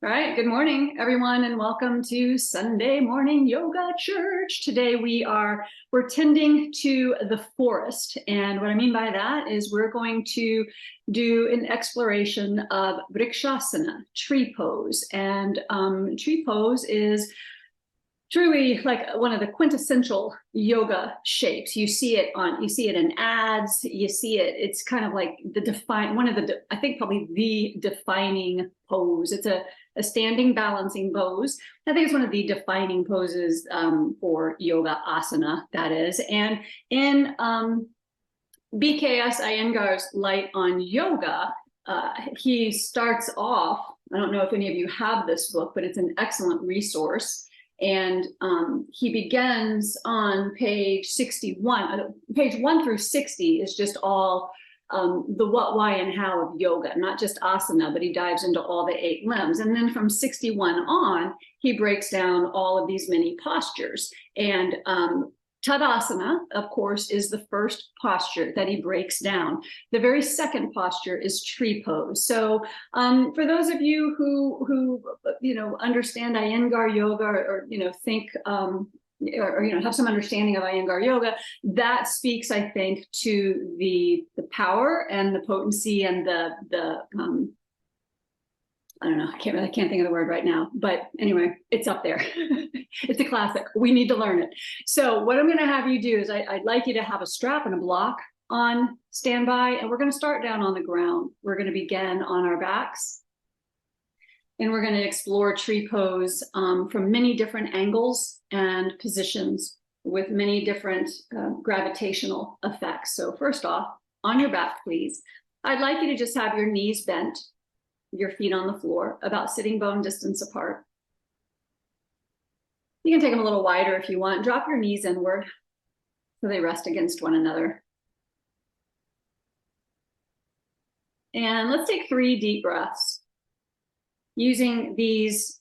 All right, good morning, everyone, and welcome to Sunday Morning Yoga Church. Today we're tending to the forest, and what I mean by that is we're going to do an exploration of vrksasana, tree pose, and tree pose is truly like one of the quintessential yoga shapes. You see it in ads, you see it, it's kind of like I think probably the defining pose. It's a standing balancing pose. I think it's one of the defining poses for yoga asana, that is. And in BKS Iyengar's Light on Yoga, he starts off, I don't know if any of you have this book, but it's an excellent resource. And he begins on page 61. Page 1 through 60 is just all the what, why, and how of yoga, not just asana, but he dives into all the 8 limbs. And then from 61 on, he breaks down all of these many postures. And Tadasana, of course, is the first posture that he breaks down. The very second posture is tree pose. So for those of you who understand Iyengar yoga or think or have some understanding of Iyengar yoga, that speaks, I think, to the power and the potency and the I don't know, I can't think of the word right now, but anyway, it's up there. It's a classic. We need to learn it. So what I'm going to have you do is I'd like you to have a strap and a block on standby, and we're going to start down on the ground. We're going to begin on our backs, and we're going to explore tree pose from many different angles and positions with many different gravitational effects. So first off, on your back, please, I'd like you to just have your knees bent, your feet on the floor, about sitting bone distance apart. You can take them a little wider if you want. Drop your knees inward so they rest against one another. And let's take 3 deep breaths, using these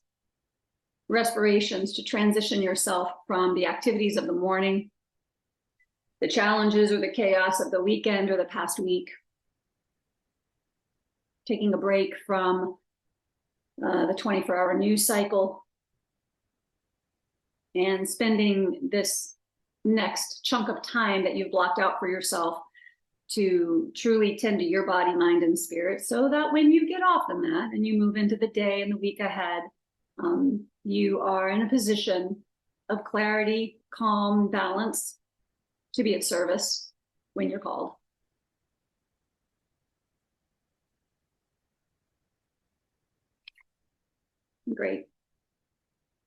respirations to transition yourself from the activities of the morning, the challenges or the chaos of the weekend or the past week. Taking a break from the 24-hour news cycle, and spending this next chunk of time that you've blocked out for yourself to truly tend to your body, mind, and spirit, so that when you get off the mat and you move into the day and the week ahead, you are in a position of clarity, calm, balance to be of service when you're called. Great.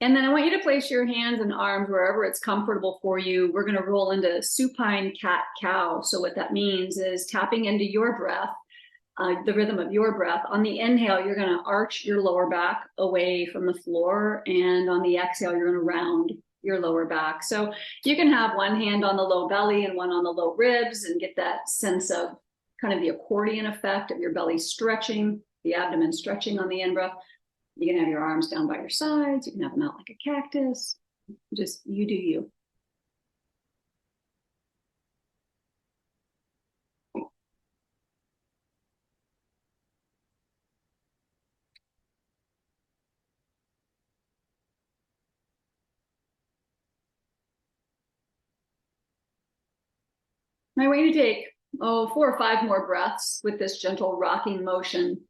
And then I want you to place your hands and arms wherever it's comfortable for you. We're going to roll into supine cat-cow. So what that means is tapping into your breath, the rhythm of your breath. On the inhale, you're going to arch your lower back away from the floor. And on the exhale, you're going to round your lower back. So you can have one hand on the low belly and one on the low ribs and get that sense of kind of the accordion effect of your belly stretching, the abdomen stretching on the in-breath. You can have your arms down by your sides. You can have them out like a cactus. Just you do you. I want you to take 4 or 5 more breaths with this gentle rocking motion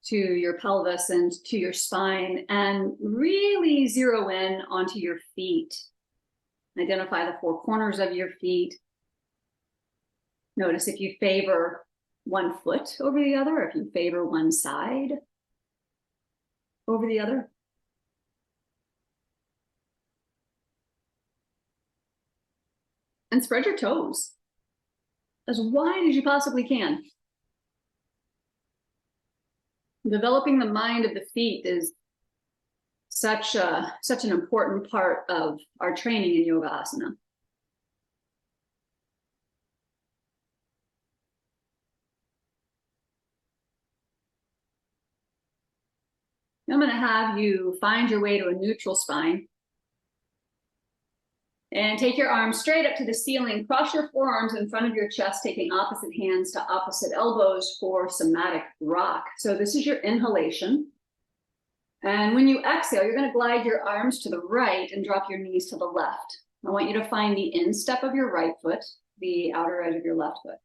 to your pelvis and to your spine, and really zero in onto your feet. Identify the 4 corners of your feet. Notice if you favor one foot over the other, if you favor one side over the other. And spread your toes as wide as you possibly can. Developing the mind of the feet is such an important part of our training in yoga asana. I'm going to have you find your way to a neutral spine. And take your arms straight up to the ceiling. Cross your forearms in front of your chest, taking opposite hands to opposite elbows for somatic rock. So this is your inhalation. And when you exhale, you're going to glide your arms to the right and drop your knees to the left. I want you to find the instep of your right foot, the outer edge of your left foot.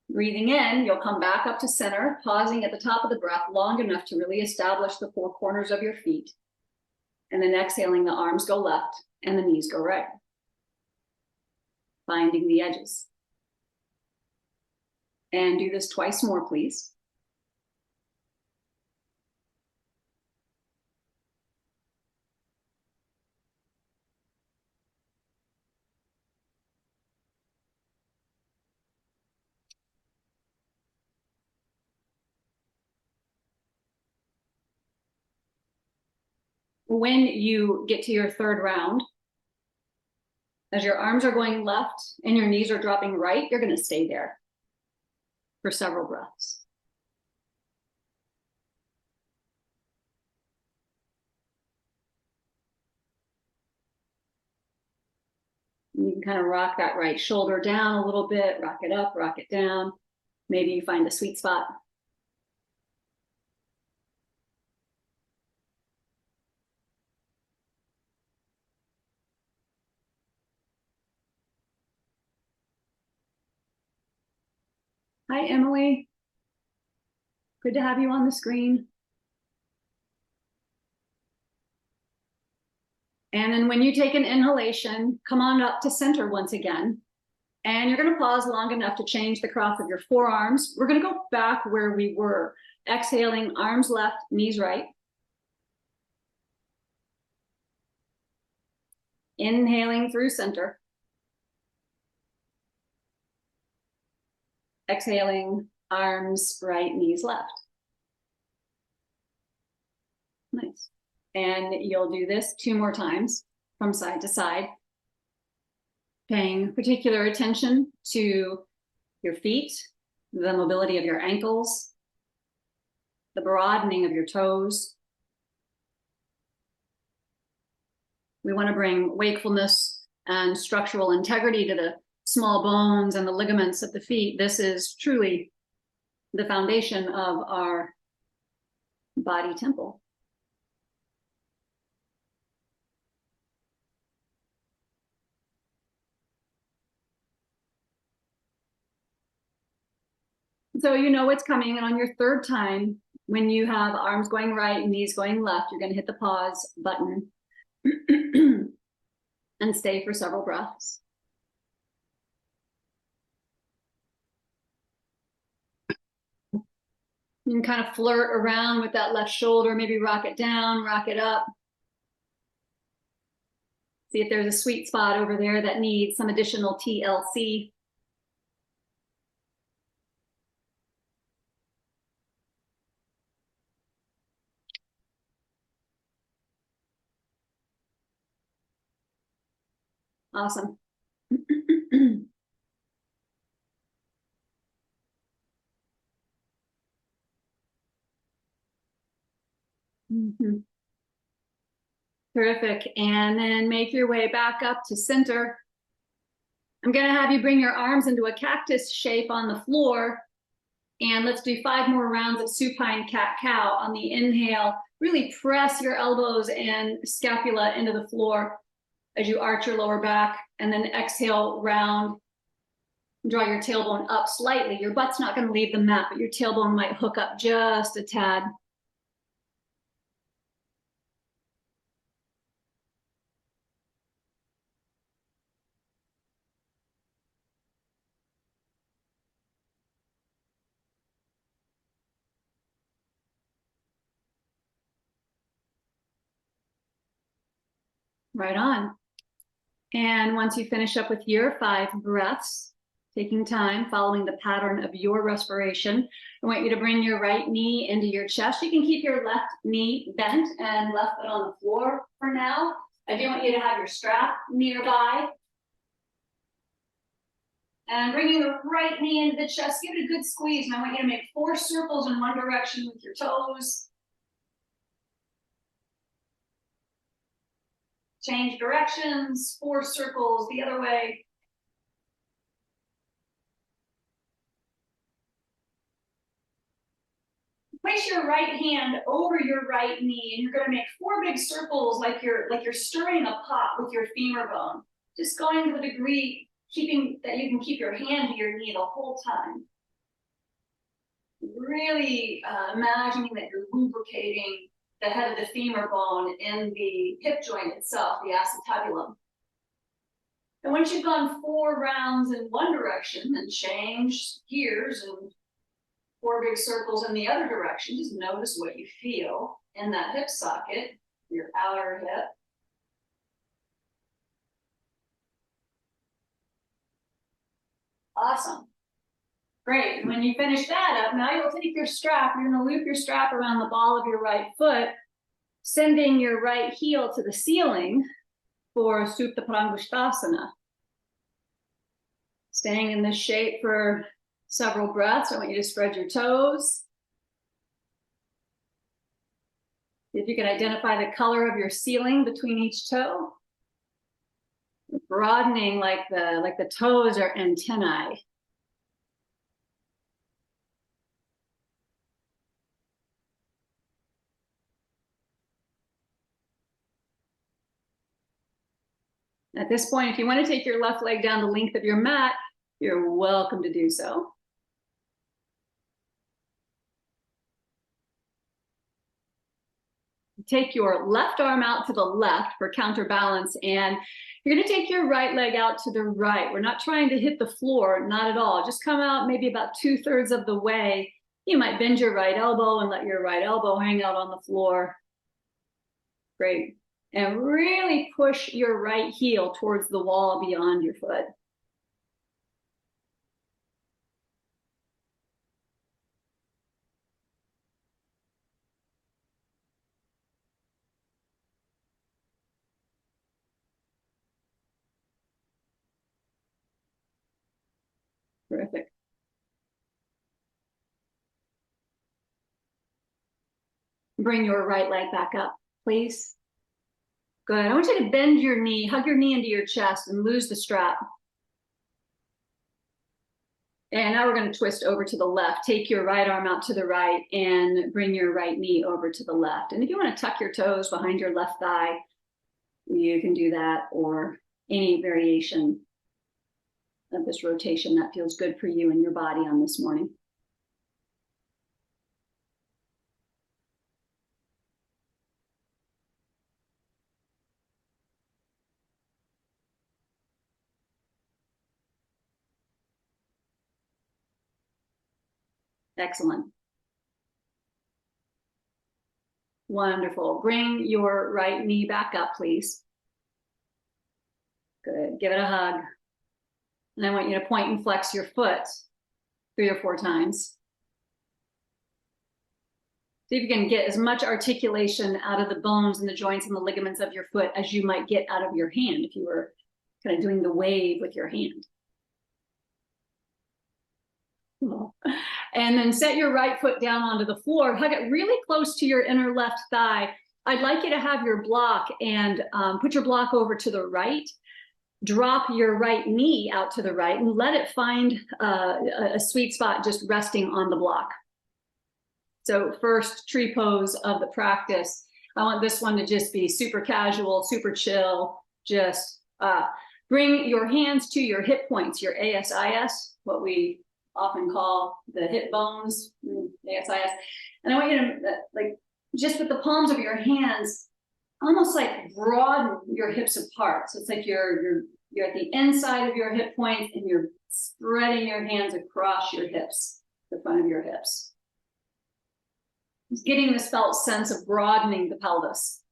Breathing in, you'll come back up to center, pausing at the top of the breath long enough to really establish the four corners of your feet. And then exhaling, the arms go left and the knees go right. Finding the edges. And do this twice more, please. When you get to your third round, as your arms are going left and your knees are dropping right, you're going to stay there for several breaths. You can kind of rock that right shoulder down a little bit, rock it up, rock it down. Maybe you find a sweet spot. Hi, Emily. Good to have you on the screen. And then when you take an inhalation, come on up to center once again. And you're going to pause long enough to change the cross of your forearms. We're going to go back where we were. Exhaling, arms left, knees right. Inhaling through center. Exhaling, arms right, knees left. Nice. And you'll do this 2 more times from side to side, paying particular attention to your feet, the mobility of your ankles, the broadening of your toes. We want to bring wakefulness and structural integrity to the small bones and the ligaments of the feet. This is truly the foundation of our body temple. So you know what's coming, and on your third time, when you have arms going right and knees going left, you're going to hit the pause button and stay for several breaths. You can kind of flirt around with that left shoulder, maybe rock it down, rock it up. See if there's a sweet spot over there that needs some additional TLC. Awesome. Mm-hmm. Terrific. And then make your way back up to center. I'm going to have you bring your arms into a cactus shape on the floor. And let's do 5 more rounds of supine cat-cow. On the inhale, really press your elbows and scapula into the floor as you arch your lower back. And then exhale, round. Draw your tailbone up slightly. Your butt's not going to leave the mat, but your tailbone might hook up just a tad. Right on. And once you finish up with your 5 breaths, taking time, following the pattern of your respiration, I want you to bring your right knee into your chest. You can keep your left knee bent and left foot on the floor for now. I do want you to have your strap nearby. And bringing the right knee into the chest, give it a good squeeze. And I want you to make 4 circles in one direction with your toes. Change directions, 4 circles the other way. Place your right hand over your right knee, and you're going to make 4 big circles like you're stirring a pot with your femur bone. Just going to the degree keeping that you can keep your hand to your knee the whole time. Really imagining that you're lubricating the head of the femur bone in the hip joint itself, the acetabulum. And once you've gone 4 rounds in one direction, then change gears and 4 big circles in the other direction. Just notice what you feel in that hip socket, your outer hip. Awesome. Great. And when you finish that up, now you'll take your strap. You're going to loop your strap around the ball of your right foot, sending your right heel to the ceiling for Supta Vrksasana. Staying in this shape for several breaths. I want you to spread your toes. If you can identify the color of your ceiling between each toe. Broadening like the toes are antennae. At this point, if you want to take your left leg down the length of your mat, you're welcome to do so. Take your left arm out to the left for counterbalance, and you're going to take your right leg out to the right. We're not trying to hit the floor, not at all. Just come out maybe about 2/3 of the way. You might bend your right elbow and let your right elbow hang out on the floor. Great. And really push your right heel towards the wall beyond your foot. Terrific. Bring your right leg back up, please. Good. I want you to bend your knee, hug your knee into your chest, and lose the strap. And now we're going to twist over to the left. Take your right arm out to the right and bring your right knee over to the left. And if you want to tuck your toes behind your left thigh, you can do that, or any variation of this rotation that feels good for you and your body on this morning. Excellent. Wonderful. Bring your right knee back up, please. Good. Give it a hug. And I want you to point and flex your foot 3 or 4 times. See if you can get as much articulation out of the bones and the joints and the ligaments of your foot as you might get out of your hand if you were kind of doing the wave with your hand. And then set your right foot down onto the floor. Hug it really close to your inner left thigh. I'd like you to have your block and put your block over to the right. Drop your right knee out to the right and let it find a sweet spot just resting on the block. So first tree pose of the practice. I want this one to just be super casual, super chill. Just bring your hands to your hip points, your ASIS, what we often call the hip bones, ASIS. And I want you to, like, just with the palms of your hands, almost like broaden your hips apart. So it's like you're at the inside of your hip point and you're spreading your hands across your hips, the front of your hips. Just getting this felt sense of broadening the pelvis.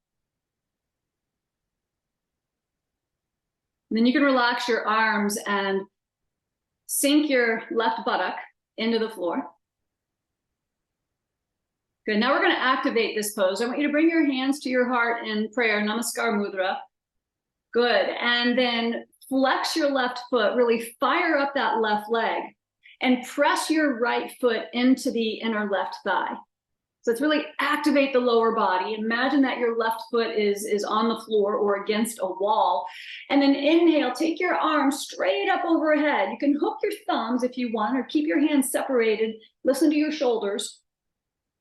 And then you can relax your arms and sink your left buttock into the floor. Good. Now we're going to activate this pose. I want you to bring your hands to your heart in prayer, Namaskar Mudra. Good. And then flex your left foot, really fire up that left leg and press your right foot into the inner left thigh. So let's really activate the lower body. Imagine that your left foot is on the floor or against a wall. And then inhale, take your arms straight up overhead. You can hook your thumbs if you want, or keep your hands separated. Listen to your shoulders.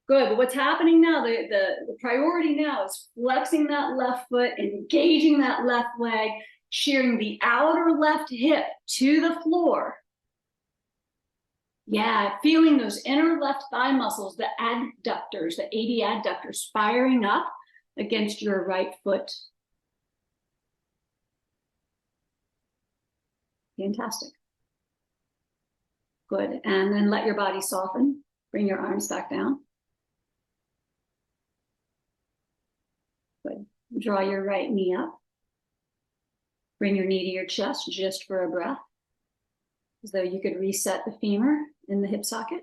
Good, but what's happening now, the priority now is flexing that left foot, engaging that left leg, shearing the outer left hip to the floor. Yeah, feeling those inner left thigh muscles, the adductors, the AD adductors firing up against your right foot. Fantastic. Good, and then let your body soften. Bring your arms back down. Good. Draw your right knee up. Bring your knee to your chest just for a breath, as though you could reset the femur in the hip socket.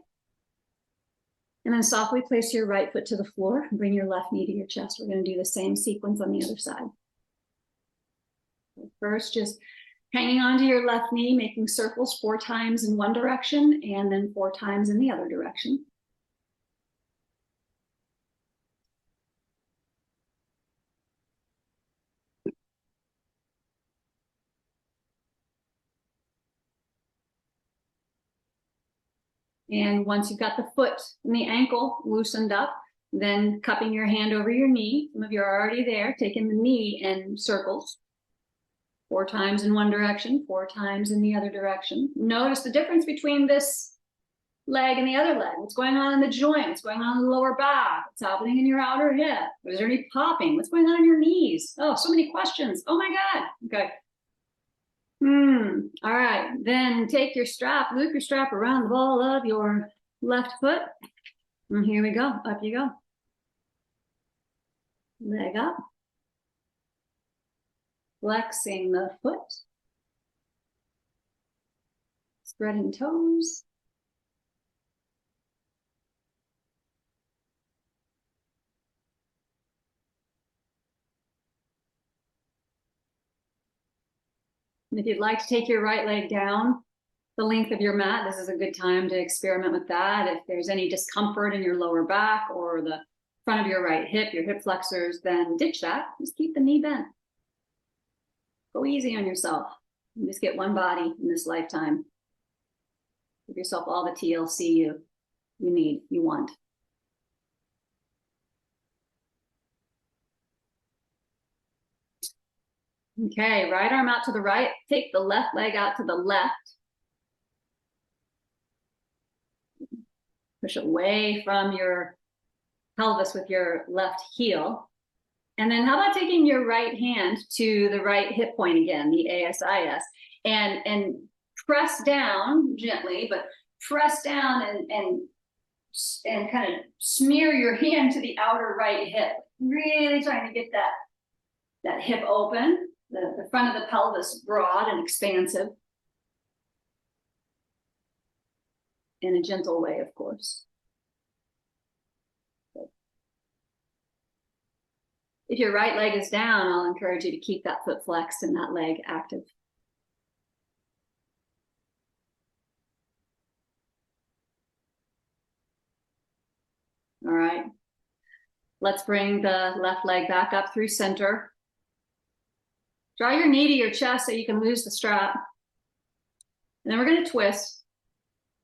And then softly place your right foot to the floor and bring your left knee to your chest. We're going to do the same sequence on the other side. First, just hanging onto your left knee, making circles 4 times in one direction and then 4 times in the other direction. And once you've got the foot and the ankle loosened up, then cupping your hand over your knee. Some of you are already there, taking the knee in circles. 4 times in one direction, 4 times in the other direction. Notice the difference between this leg and the other leg. What's going on in the joint? What's going on in the lower back? What's happening in your outer hip? Is there any popping? What's going on in your knees? Oh, so many questions. Oh my God. Okay. All right, then take your strap, loop your strap around the ball of your left foot. And here we go, up you go. Leg up. Flexing the foot. Spreading toes. And if you'd like to take your right leg down the length of your mat, this is a good time to experiment with that. If there's any discomfort in your lower back or the front of your right hip, your hip flexors, then ditch that. Just keep the knee bent. Go easy on yourself. You just get one body in this lifetime. Give yourself all the TLC you need, you want. Okay, right arm out to the right. Take the left leg out to the left. Push away from your pelvis with your left heel. And then how about taking your right hand to the right hip point again, the ASIS, and press down gently, but press down and kind of smear your hand to the outer right hip. Really trying to get that hip open. The front of the pelvis broad and expansive. In a gentle way, of course. Good. If your right leg is down, I'll encourage you to keep that foot flexed and that leg active. All right. Let's bring the left leg back up through center. Draw your knee to your chest so you can lose the strap. And then we're going to twist.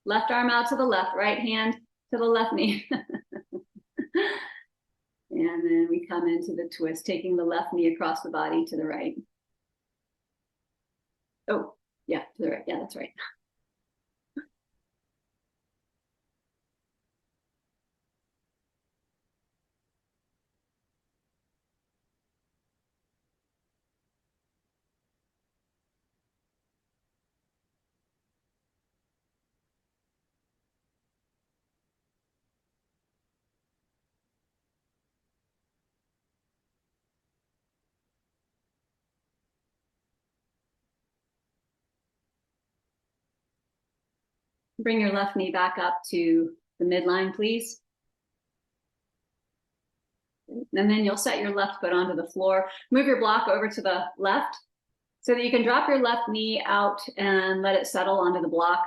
Left arm out to the left, right hand to the left knee. And then we come into the twist, taking the left knee across the body to the right. Oh, yeah, to the right. Yeah, that's right. Bring your left knee back up to the midline, please. And then you'll set your left foot onto the floor. Move your block over to the left so that you can drop your left knee out and let it settle onto the block.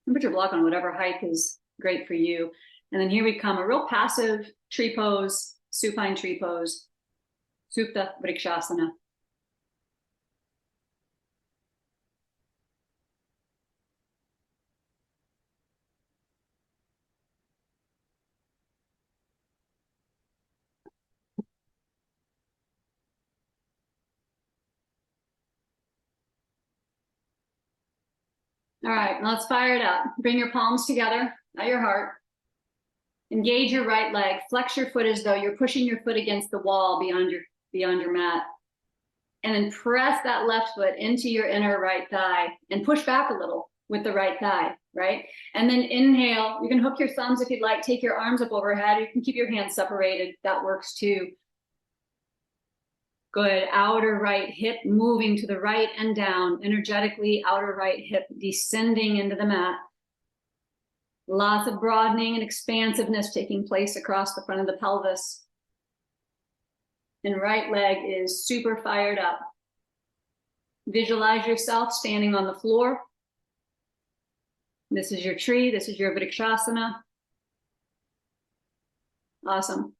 And put your block on whatever height is great for you. And then here we come, a real passive tree pose, supine tree pose, Supta Vrikshasana. All right, let's fire it up. Bring your palms together at your heart. Engage your right leg. Flex your foot as though you're pushing your foot against the wall beyond your mat. And then press that left foot into your inner right thigh and push back a little with the right thigh, right? And then inhale. You can hook your thumbs if you'd like. Take your arms up overhead. You can keep your hands separated. That works too. Good. Outer right hip moving to the right and down. Energetically, outer right hip descending into the mat. Lots of broadening and expansiveness taking place across the front of the pelvis. And right leg is super fired up. Visualize yourself standing on the floor. This is your tree. This is your vrikshasana. Awesome.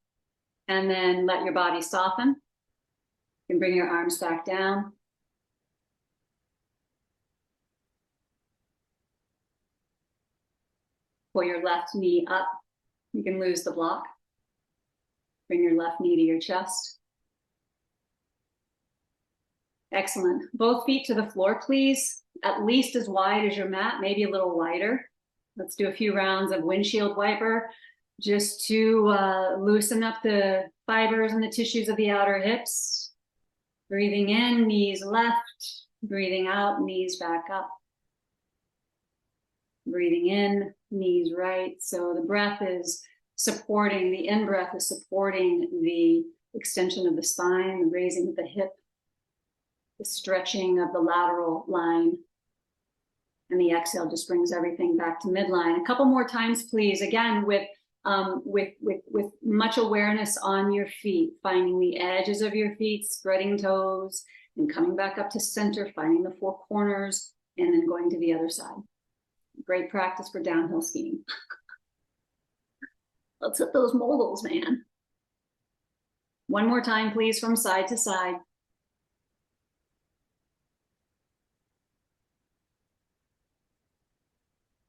And then let your body soften. You can bring your arms back down. Pull your left knee up. You can lose the block. Bring your left knee to your chest. Excellent. Both feet to the floor, please. At least as wide as your mat, maybe a little wider. Let's do a few rounds of windshield wiper just to loosen up the fibers and the tissues of the outer hips. Breathing in, knees left. Breathing out, knees back up. Breathing in, knees right. So the breath is supporting, the in-breath is supporting the extension of the spine, the raising of the hip, the stretching of the lateral line. And the exhale just brings everything back to midline. A couple more times, please. Again, with much awareness on your feet, finding the edges of your feet, spreading toes, and coming back up to center, finding the four corners, and then going to the other side. Great practice for downhill skiing. Let's hit those moguls, man. One more time, please, from side to side.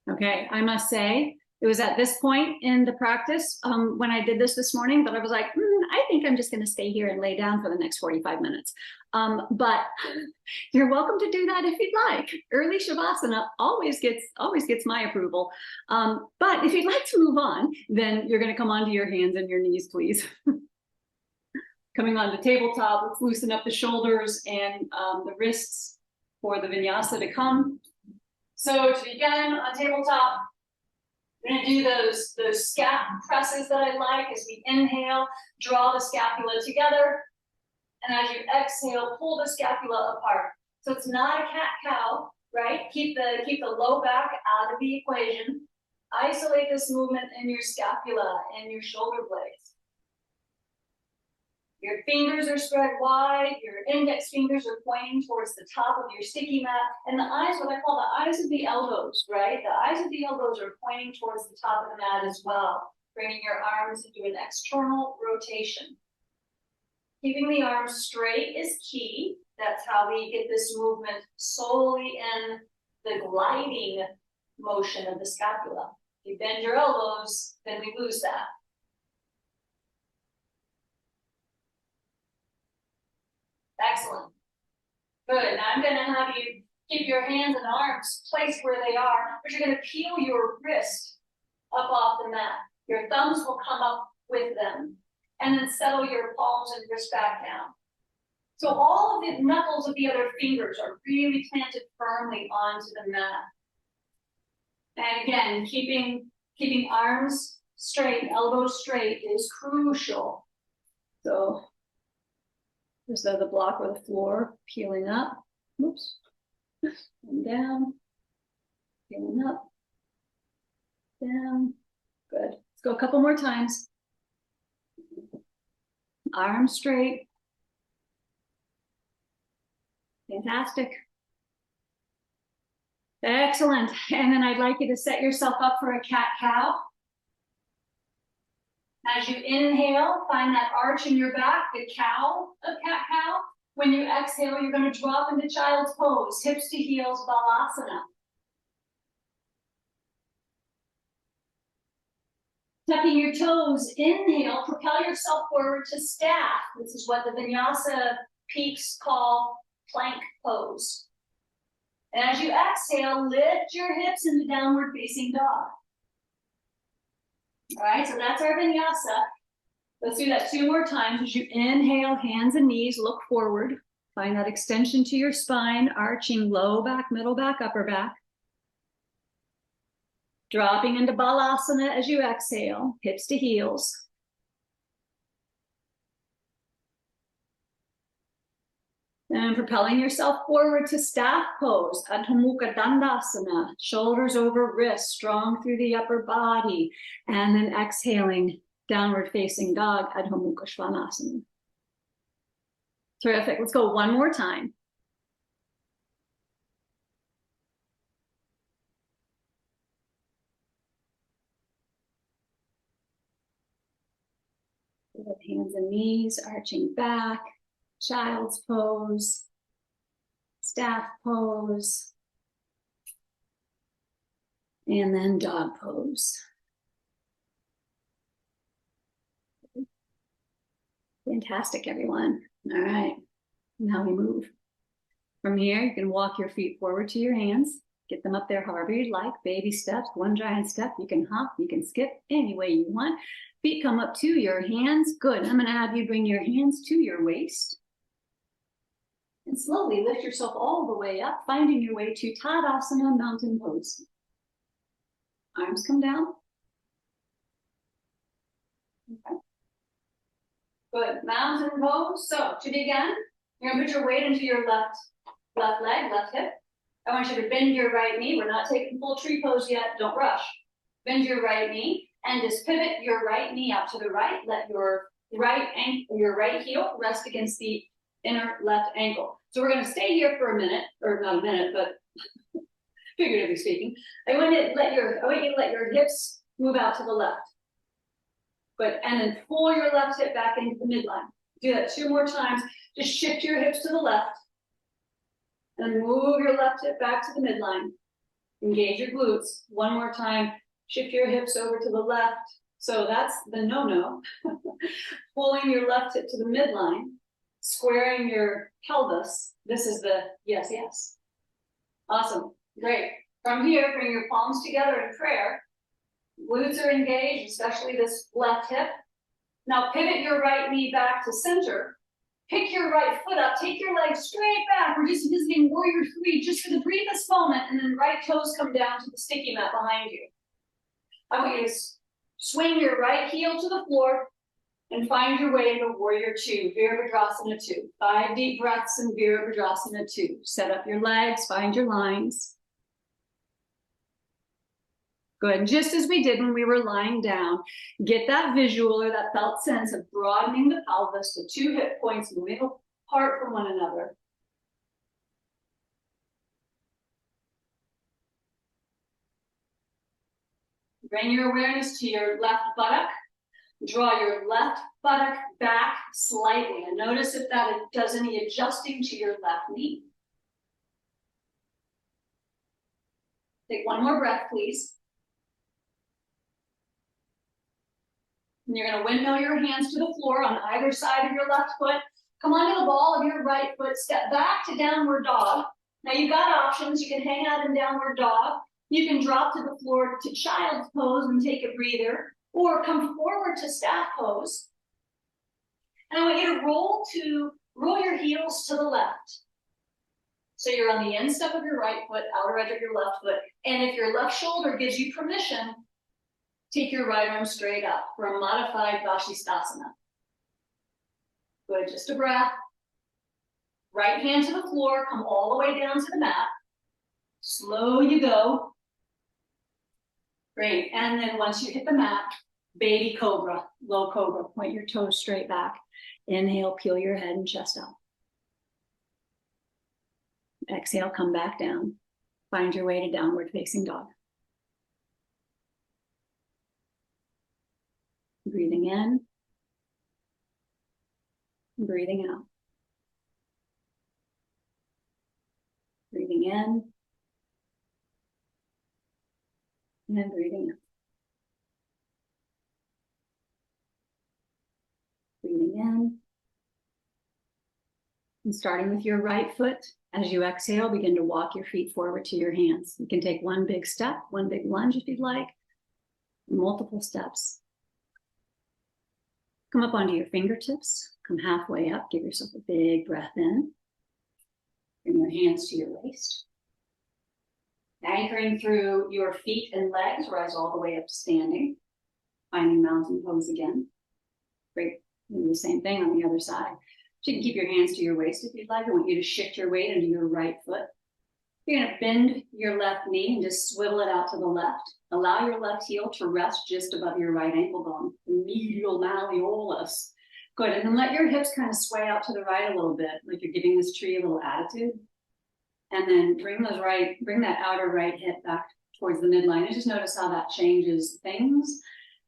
Okay, I must say, it was at this point in the practice when I did this morning that I was like, I think I'm just going to stay here and lay down for the next 45 minutes. But you're welcome to do that if you'd like. Early Shavasana always gets my approval. But if you'd like to move on, then you're going to come onto your hands and your knees, please. Coming on the tabletop, let's loosen up the shoulders and the wrists for the vinyasa to come. So to begin on tabletop, we're going to do those scap presses that I like as we inhale, draw the scapula together. And as you exhale, pull the scapula apart. So it's not a cat-cow, right? Keep the low back out of the equation. Isolate this movement in your scapula and your shoulder blades. Your fingers are spread wide, your index fingers are pointing towards the top of your sticky mat, and the eyes, what I call the eyes of the elbows, right? The eyes of the elbows are pointing towards the top of the mat as well, bringing your arms into an external rotation. Keeping the arms straight is key. That's how we get this movement solely in the gliding motion of the scapula. If you bend your elbows, then we lose that. Excellent. Good. Now I'm going to have you keep your hands and arms placed where they are, but you're going to peel your wrist up off the mat. Your thumbs will come up with them, and then settle your palms and wrist back down. So all of the knuckles of the other fingers are really planted firmly onto the mat. And again, keeping arms straight, elbows straight is crucial. So as though the block or the floor, peeling up, oops, and down, peeling up, down, good. Let's go a couple more times. Arms straight. Fantastic. Excellent. And then I'd like you to set yourself up for a cat-cow. As you inhale, find that arch in your back, the cow of cat-cow. When you exhale, you're going to drop into child's pose, hips to heels, balasana. Tucking your toes, inhale, propel yourself forward to staff. This is what the vinyasa peaks call plank pose. And as you exhale, lift your hips into downward facing dog. All right, so that's our vinyasa. Let's do that 2 more times. As you inhale, hands and knees, look forward. Find that extension to your spine, arching low back, middle back, upper back. Dropping into balasana as you exhale, hips to heels. And propelling yourself forward to staff pose, Adho Mukha Dandasana, shoulders over wrists, strong through the upper body. And then exhaling, downward facing dog, Adho Mukha Svanasana. Terrific. Let's go 1 more time. Hands and knees, arching back, child's pose, staff pose, and then dog pose. Fantastic, everyone. All right, now we move. From here, you can walk your feet forward to your hands, get them up there however you'd like, baby steps, 1 giant step. You can hop, you can skip any way you want. Feet come up to your hands. Good. I'm going to have you bring your hands to your waist. And slowly lift yourself all the way up, finding your way to Tadasana, mountain pose. Arms come down. Okay. Good. Mountain pose. So to begin, you're going to put your weight into your left leg, left hip. I want you to bend your right knee. We're not taking full tree pose yet. Don't rush. Bend your right knee. And just pivot your right knee out to the right. Let your right heel rest against the inner left ankle. So we're going to stay here for a minute, or not a minute, but figuratively speaking. I want you to let your hips move out to the left. Good. And then pull your left hip back into the midline. Do that 2 more times. Just shift your hips to the left. And move your left hip back to the midline. Engage your glutes. 1 more time. Shift your hips over to the left. So that's the no-no. Pulling your left hip to the midline, squaring your pelvis. This is the yes, yes. Awesome. Great. From here, bring your palms together in prayer. Glutes are engaged, especially this left hip. Now pivot your right knee back to center. Pick your right foot up. Take your legs straight back. We're just visiting warrior 3 just for the briefest moment, and then right toes come down to the sticky mat behind you. I want you to swing your right heel to the floor and find your way into warrior 2, Virabhadrasana 2. 5 deep breaths in Virabhadrasana 2. Set up your legs, find your lines. Good. Just as we did when we were lying down, get that visual or that felt sense of broadening the pelvis, the 2 hip points moving apart from one another. Bring your awareness to your left buttock. Draw your left buttock back slightly. And notice if that does any adjusting to your left knee. Take 1 more breath, please. And you're going to windmill your hands to the floor on either side of your left foot. Come onto the ball of your right foot. Step back to downward dog. Now you've got options. You can hang out in downward dog. You can drop to the floor to child's pose and take a breather, or come forward to staff pose. And I want you to roll your heels to the left. So you're on the instep of your right foot, outer edge of your left foot. And if your left shoulder gives you permission, take your right arm straight up for a modified Vashisthasana. Good, just a breath. Right hand to the floor, come all the way down to the mat. Slow you go. Great, and then once you hit the mat, baby cobra, low cobra, point your toes straight back. Inhale, peel your head and chest up. Exhale, come back down. Find your way to downward facing dog. Breathe Breathing in. Breathing out. Breathing in. And then breathing out. Breathing in. And starting with your right foot, as you exhale, begin to walk your feet forward to your hands. You can take one big step, one big lunge if you'd like, multiple steps. Come up onto your fingertips, come halfway up, give yourself a big breath in. Bring your hands to your waist. Anchoring through your feet and legs, rise all the way up to standing. Finding mountain pose again. Great, do the same thing on the other side. So you can keep your hands to your waist if you'd like. I want you to shift your weight into your right foot. You're gonna bend your left knee and just swivel it out to the left. Allow your left heel to rest just above your right ankle bone, the medial malleolus. Good, and then let your hips kind of sway out to the right a little bit, like you're giving this tree a little attitude. And then bring that outer right hip back towards the midline. And just notice how that changes things.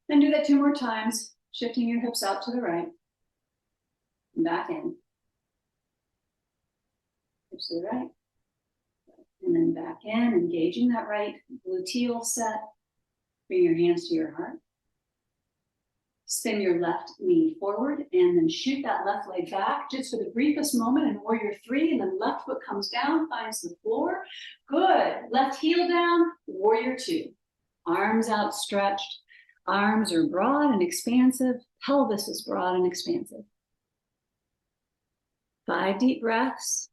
Then do that 2 more times, shifting your hips out to the right. And back in. Hips to the right. And then back in, engaging that right gluteal set. Bring your hands to your heart. Spin your left knee forward and then shoot that left leg back just for the briefest moment in warrior 3, and then left foot comes down, finds the floor. Good. Left heel down, warrior 2. Arms outstretched. Arms are broad and expansive. Pelvis is broad and expansive. 5 deep breaths.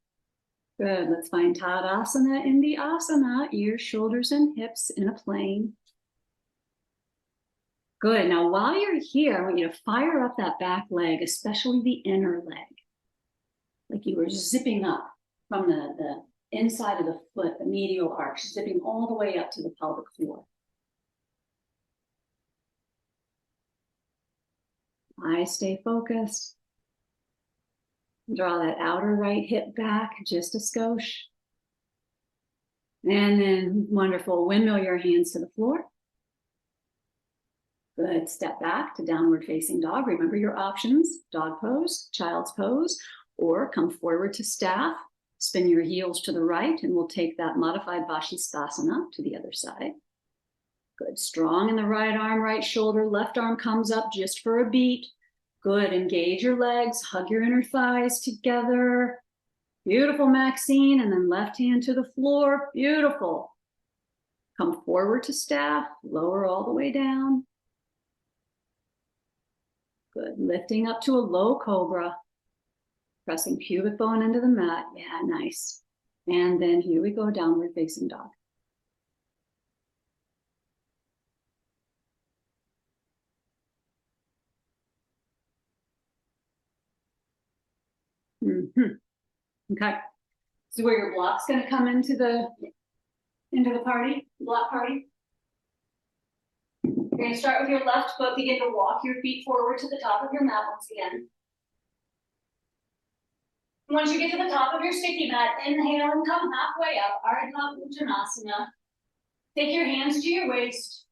Good. Let's find Tadasana in the asana, ears, shoulders, and hips in a plane. Good. Now, while you're here, I want you to fire up that back leg, especially the inner leg. Like you were zipping up from the inside of the foot, the medial arch, zipping all the way up to the pelvic floor. Eyes stay focused. Draw that outer right hip back just a skosh. And then, wonderful, windmill your hands to the floor. Good, step back to downward facing dog. Remember your options, dog pose, child's pose, or come forward to staff, spin your heels to the right, and we'll take that modified Vashisthasana to the other side. Good, strong in the right arm, right shoulder, left arm comes up just for a beat. Good, engage your legs, hug your inner thighs together. Beautiful, Maxine, and then left hand to the floor, beautiful. Come forward to staff, lower all the way down. Good, lifting up to a low cobra. Pressing pubic bone into the mat, yeah, nice. And then here we go, downward facing dog. Okay, so where your block's gonna come into the party, block party. You're gonna start with your left foot, begin to walk your feet forward to the top of your mat once again. Once you get to the top of your sticky mat, inhale and come halfway up, Ardha Uttanasana. Take your hands to your waist.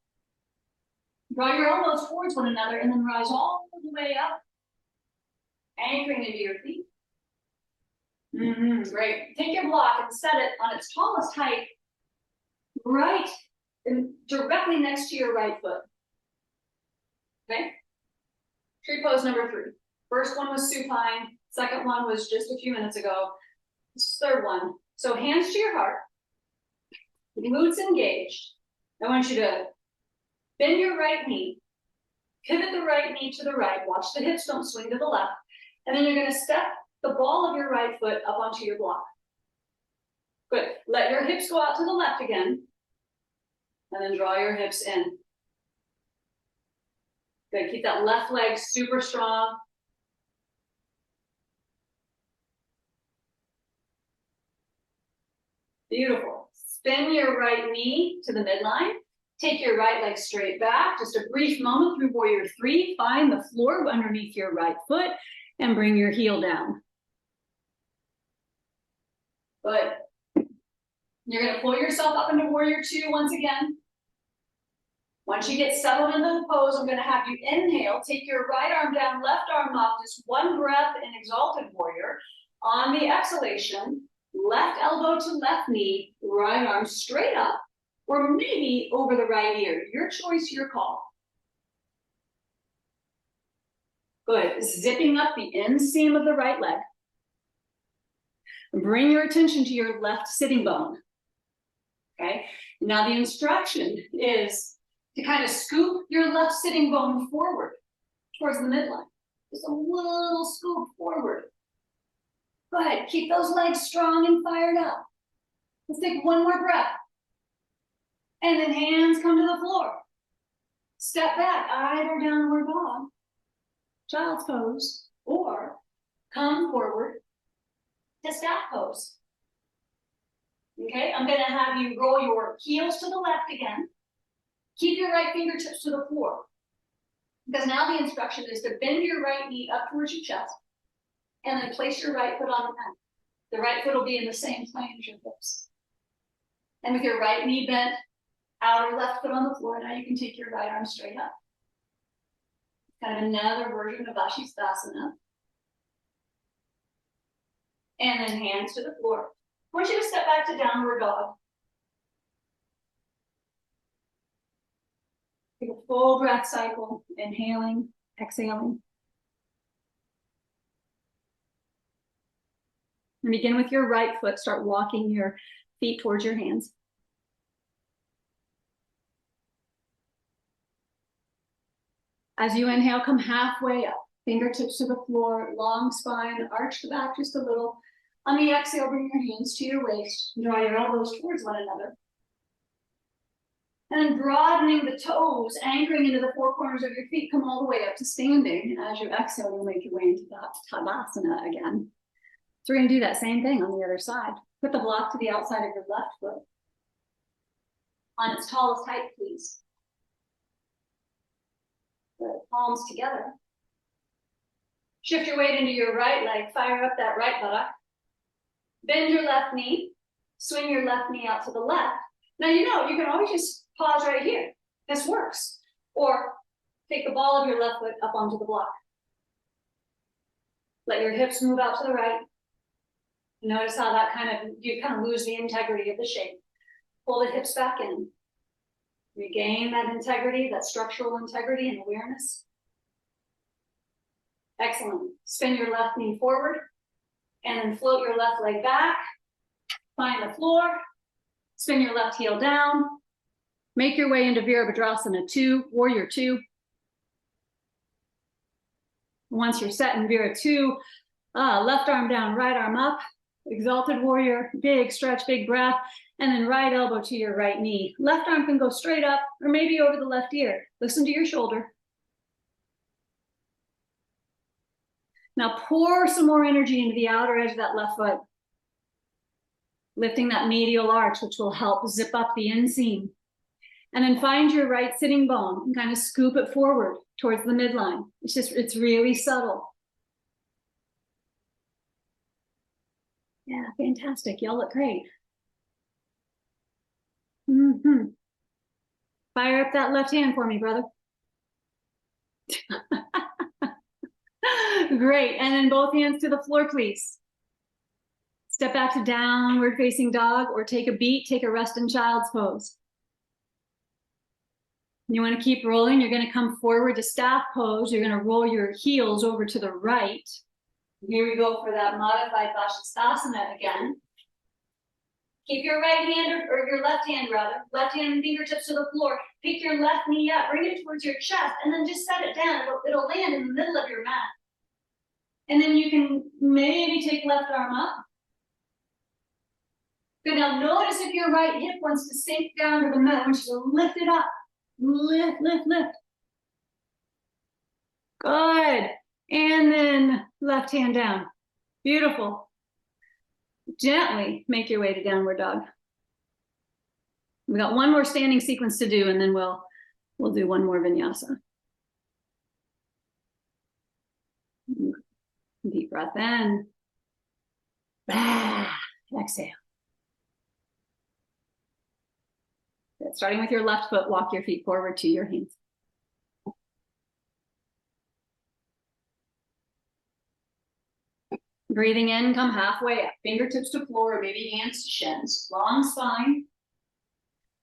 Draw your elbows towards one another and then rise all the way up, anchoring into your feet. Great. Take your block and set it on its tallest height, right and directly next to your right foot. Okay? Tree pose number 3. First one was supine. Second one was just a few minutes ago. This third one. So hands to your heart. Glutes engaged. I want you to bend your right knee. Pivot the right knee to the right. Watch the hips don't swing to the left. And then you're going to step the ball of your right foot up onto your block. Good. Let your hips go out to the left again. And then draw your hips in. Good. Keep that left leg super strong. Beautiful. Spin your right knee to the midline. Take your right leg straight back. Just a brief moment through warrior 3. Find the floor underneath your right foot and bring your heel down. Good. You're going to pull yourself up into warrior 2 once again. Once you get settled into the pose, I'm going to have you inhale, take your right arm down, left arm up, just one breath in exalted warrior. On the exhalation, left elbow to left knee, right arm straight up, or maybe over the right ear. Your choice, your call. Good. Zipping up the inseam of the right leg. Bring your attention to your left sitting bone. Okay. Now the instruction is to kind of scoop your left sitting bone forward towards the midline. Just a little scoop forward. Good. Keep those legs strong and fired up. Let's take one more breath. And then hands come to the floor. Step back, either downward dog, child's pose, or come forward to staff pose. Okay, I'm going to have you roll your heels to the left again. Keep your right fingertips to the floor. Because now the instruction is to bend your right knee up towards your chest and then place your right foot on the mat. The right foot will be in the same plane as your hips. And with your right knee bent, outer left foot on the floor, now you can take your right arm straight up. Kind of another version of vrksasana. And then hands to the floor. I want you to step back to downward dog. Take a full breath cycle, inhaling, exhaling. And begin with your right foot. Start walking your feet towards your hands. As you inhale, come halfway up. Fingertips to the floor, long spine, arch the back just a little. On the exhale, bring your hands to your waist. Draw your elbows towards one another. And then broadening the toes, anchoring into the four corners of your feet, come all the way up to standing. As you exhale, you'll make your way into the Tadasana again. So we're going to do that same thing on the other side. Put the block to the outside of your left foot. On its tallest height, please. The palms together. Shift your weight into your right leg. Fire up that right buttock. Bend your left knee. Swing your left knee out to the left. Now, you know, you can always just pause right here. This works. Or take the ball of your left foot up onto the block. Let your hips move out to the right. Notice how that you kind of lose the integrity of the shape. Pull the hips back in. Regain that integrity, that structural integrity and awareness. Excellent. Spin your left knee forward and then float your left leg back. Find the floor. Spin your left heel down. Make your way into Virabhadrasana 2, Warrior 2. Once you're set in Vira 2, left arm down, right arm up. Exalted Warrior, big stretch, big breath. And then right elbow to your right knee. Left arm can go straight up or maybe over the left ear. Listen to your shoulder. Now pour some more energy into the outer edge of that left foot. Lifting that medial arch, which will help zip up the inseam. And then find your right sitting bone and kind of scoop it forward towards the midline. It's really subtle. Yeah, fantastic. Y'all look great. Fire up that left hand for me, brother. Great. And then both hands to the floor, please. Step back to downward facing dog or take a beat, take a rest in child's pose. You want to keep rolling. You're going to come forward to staff pose. You're going to roll your heels over to the right. Here we go for that modified vrksasana again. Keep your right hand or your left hand left hand and fingertips to the floor. Pick your left knee up, bring it towards your chest, and then just set it down. It'll land in the middle of your mat. And then you can maybe take left arm up. Good, now notice if your right hip wants to sink down to the mat. I want you to lift it up. Lift, lift, lift. Good. And then left hand down. Beautiful. Gently make your way to downward dog. We got one more standing sequence to do, and then we'll do one more vinyasa. Deep breath in. Exhale. Good. Good. Starting with your left foot, walk your feet forward to your hands. Breathing in, come halfway up, fingertips to floor, or maybe hands to shins. Long spine.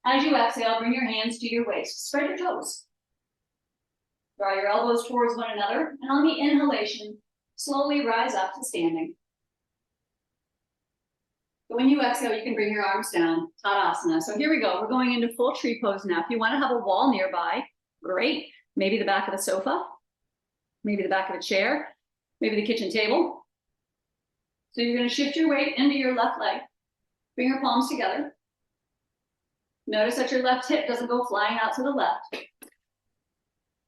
As you exhale, bring your hands to your waist. Spread your toes. Draw your elbows towards one another, and on the inhalation, slowly rise up to standing. But when you exhale, you can bring your arms down, Tadasana. So here we go. We're going into full tree pose now. If you want to have a wall nearby, great. Maybe the back of a sofa, maybe the back of a chair, maybe the kitchen table. So you're going to shift your weight into your left leg. Bring your palms together. Notice that your left hip doesn't go flying out to the left.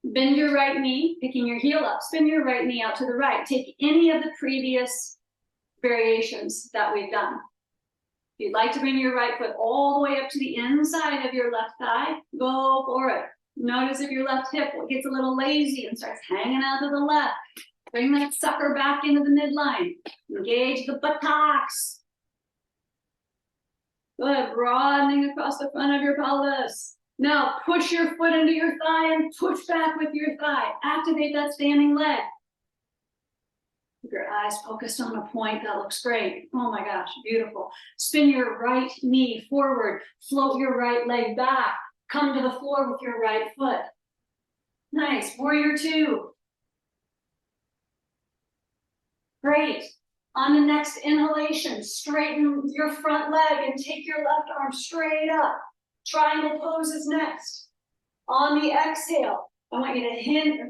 Bend your right knee, picking your heel up. Spin your right knee out to the right. Take any of the previous variations that we've done. If you'd like to bring your right foot all the way up to the inside of your left thigh, go for it. Notice if your left hip gets a little lazy and starts hanging out to the left. Bring that sucker back into the midline. Engage the buttocks. Good, broadening across the front of your pelvis. Now push your foot into your thigh and push back with your thigh. Activate that standing leg. Keep your eyes focused on a point. That looks great. Oh my gosh, beautiful. Spin your right knee forward. Float your right leg back. Come to the floor with your right foot. Nice, warrior two. Great. On the next inhalation, straighten your front leg and take your left arm straight up. Triangle pose is next. On the exhale, I want you to hinge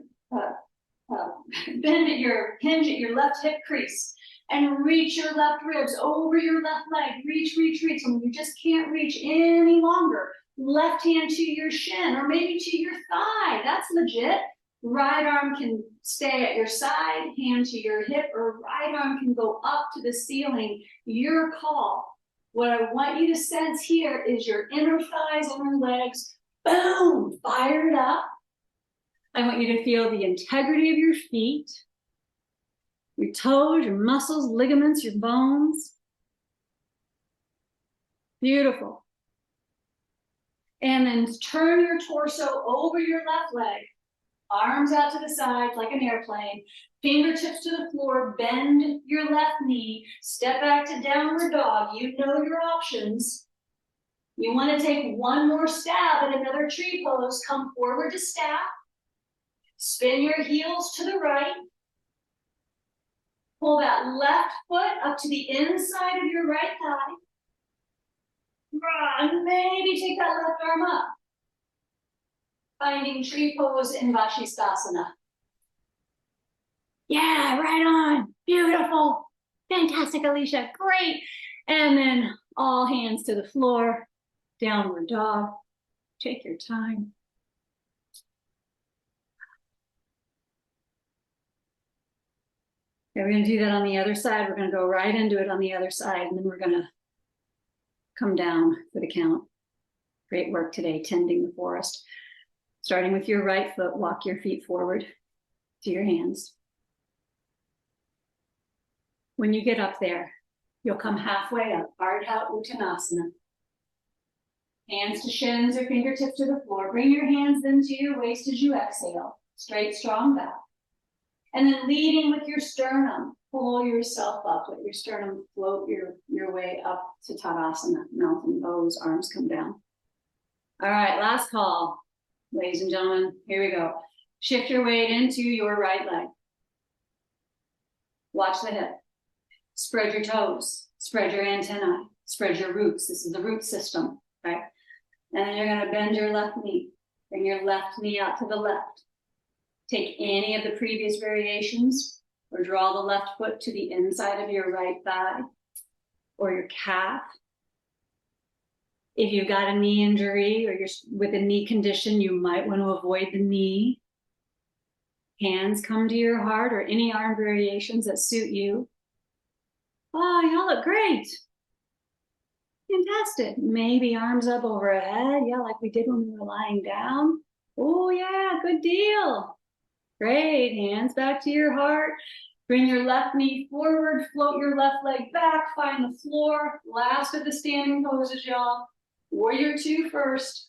at your left hip crease and reach your left ribs over your left leg. Reach, reach, reach. And you just can't reach any longer. Left hand to your shin or maybe to your thigh. That's legit. Right arm can stay at your side, hand to your hip, or right arm can go up to the ceiling. Your call. What I want you to sense here is your inner thighs, inner legs, boom, fired up. I want you to feel the integrity of your feet, your toes, your muscles, ligaments, your bones. Beautiful. And then turn your torso over your left leg. Arms out to the sides like an airplane. Fingertips to the floor. Bend your left knee. Step back to downward dog. You know your options. You want to take one more stab at another tree pose. Come forward to staff. Spin your heels to the right. Pull that left foot up to the inside of your right thigh. And maybe take that left arm up. Finding tree pose in vrksasana. Yeah, right on. Beautiful. Fantastic, Alicia. Great. And then all hands to the floor. Downward dog. Take your time. Okay, we're going to do that on the other side. We're going to go right into it on the other side, and then we're going to come down for the count. Great work today, tending the forest. Starting with your right foot, walk your feet forward to your hands. When you get up there, you'll come halfway up, Ardha Uttanasana. Hands to shins or fingertips to the floor. Bring your hands then to your waist as you exhale. Straight, strong back. And then leading with your sternum, pull yourself up. Let your sternum float your way up to Tadasana. Mountain pose, arms come down. All right, last call. Ladies and gentlemen, here we go. Shift your weight into your right leg. Watch the hip. Spread your toes. Spread your antennae. Spread your roots. This is the root system, right? And then you're going to bend your left knee. Bring your left knee out to the left. Take any of the previous variations or draw the left foot to the inside of your right thigh or your calf. If you've got a knee injury or you're with a knee condition, you might want to avoid the knee. Hands come to your heart or any arm variations that suit you. Oh, y'all look great. Fantastic. Maybe arms up overhead. Yeah, like we did when we were lying down. Oh, yeah, good deal. Great. Hands back to your heart. Bring your left knee forward. Float your left leg back. Find the floor. Last of the standing poses, y'all. Warrior two first.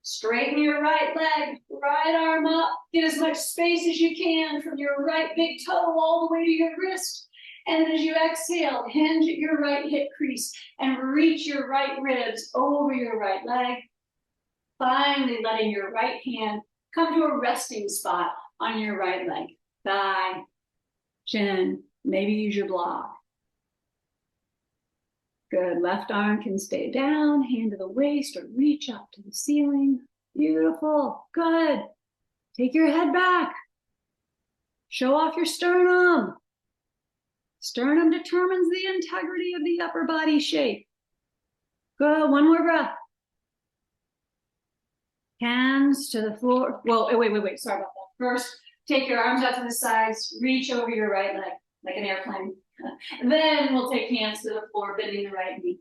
Straighten your right leg, right arm up. Get as much space as you can from your right big toe all the way to your wrist. And as you exhale, hinge at your right hip crease and reach your right ribs over your right leg. Finally letting your right hand come to a resting spot on your right leg. Thigh, chin, maybe use your block. Good, left arm can stay down, hand to the waist or reach up to the ceiling. Beautiful, good. Take your head back. Show off your sternum. Sternum determines the integrity of the upper body shape. Good, one more breath. Hands to the floor. Whoa, wait, sorry about that. First, take your arms out to the sides, reach over your right leg like an airplane. Then we'll take hands to the floor, bending the right knee.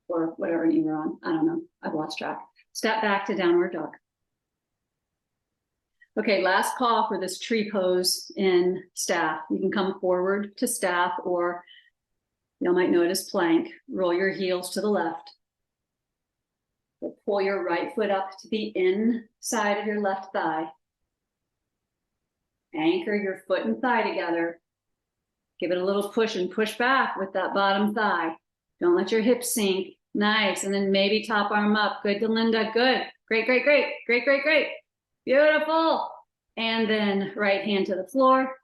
Or whatever knee we're on. I don't know. I've lost track. Step back to downward dog. Okay, last call for this tree pose in staff. You can come forward to staff, or you might notice plank. Roll your heels to the left. Pull your right foot up to the inside of your left thigh. Anchor your foot and thigh together. Give it a little push and push back with that bottom thigh. Don't let your hips sink. Nice. And then maybe top arm up. Good, Delinda. Good. Great. Beautiful. And then right hand to the floor.